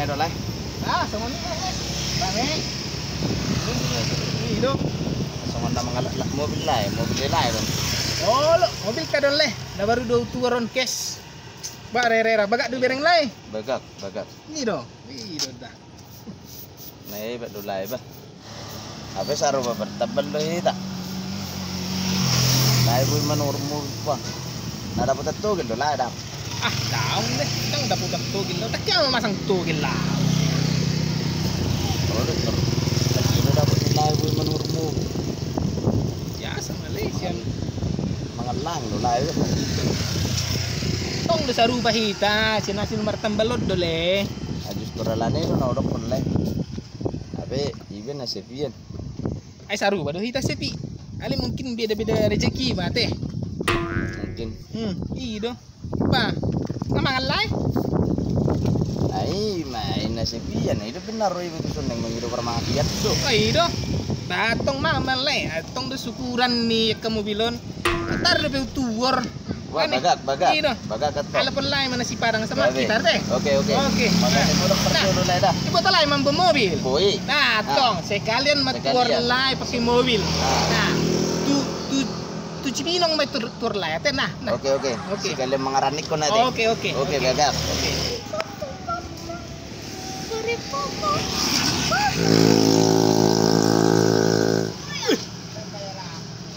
ito lang. Sama ni. Bang Ini Sama na mga mobil lang, mobil lang ito. Oh, lo, mobil ka doon le. Na baru do tuwaron cash. Ba rera, baga do bereng lai. Bagak. Ini do. Dah. Nay ba dulay ba? Ape saro ba bertabal lo hita. Lai boy manur mo pa. Nada po tatugil do lai dam. Daun deh. Tang dapat tugil lo. Tak kaya masang tugil lah. Oh, dokter. Ini dapat lai boy manur mo. Ya, sama Malaysia. Mga lang do lai. Tong do saru bahita, sinasin martambalod do le. Ajus turalane no na odok online. Ape even na sepian. Ay saru ba do hita sepi. Ali mungkin beda-beda rezeki ba teh. Mungkin. Iyo. Pa. Namangan lai. Ay, main na sepian. Itu benar roy betul suneng mengiru permatian do. Iyo. Batong maman lai. Atong do syukuran ni kemobilon. Tar do tuwor. Wah, bagak. Iyo. Bagak kat. Ala pun lai mana si padang sama kita teh. Oke. Makanya Udah perlu lai dah. Ibu talai mampu mobil. Boy. Nah, tong sekalian matur lai pakai mobil. Nah, tu cipinong mai tur lai teh nah. Oke. Sekalian mengaranik ko na deh. Oke. Oke, bagak. Oke.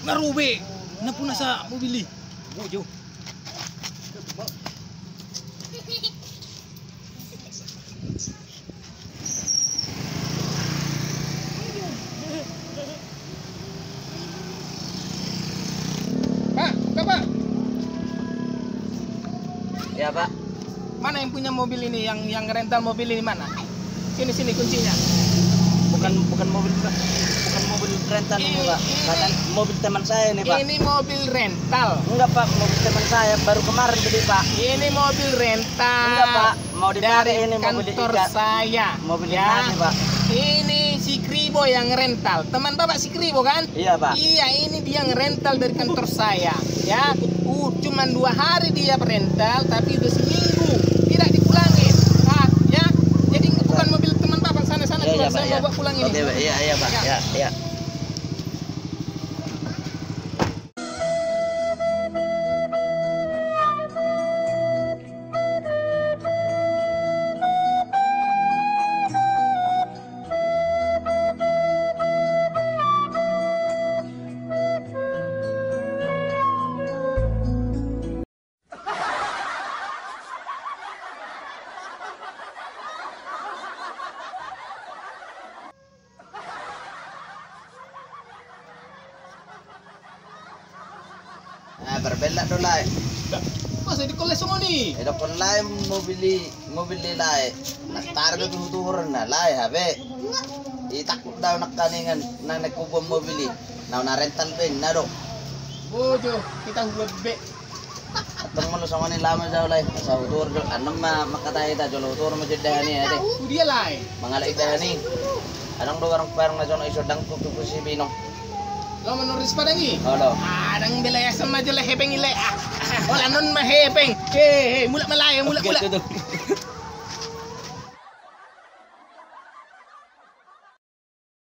Narube, napuna sa mobili. Bojo. Pak. Ya, Pak. Mana yang punya mobil ini? Yang rental mobil ini mana? Sini kuncinya. Bukan mobil, Pak. Bukan mobil rental ini, Pak. Bahkan mobil teman saya nih, Pak. Ini mobil rental. Enggak, Pak. Mobil teman saya baru kemarin beli, Pak. Ini mobil rental. Enggak, Pak. Mau ditarik dari ini mobil kantor ikat. saya. Mobil ya. ini, Pak. Ini si Kribo yang rental. Teman Bapak si Kribo kan? Iya, Pak. Iya, ini dia yang rental dari kantor saya. Ya. Cuman 2 hari dia rental, tapi udah seminggu tidak dipulangin. Nah, ya. Jadi bukan mobil teman Bapak sana Iya, keluar saya bawa pulang ini. Oke, Pak. Iya, Pak. Ya. Nah, berbelak do lai. Masa di koles semua nih? Ito kon lai mobil lai. Natarga tuturan na lai habe. Itakot daw nakaningan na nagkubong mobil. Now na rental bin na do. Bojo, kita hubbe. Atong mo sa kanila man daw lai. Sa utur do anam makatay ta jolo utur mo jeda ni ade. Dia lai. Mga laida ni. Anong do karang parang na jono isodang tutu si Binong. Lo menulis pada ni? Halo. Adang belaya sama je le hepeng ile. Wala non ma hepeng. Mulak malaya, mulak.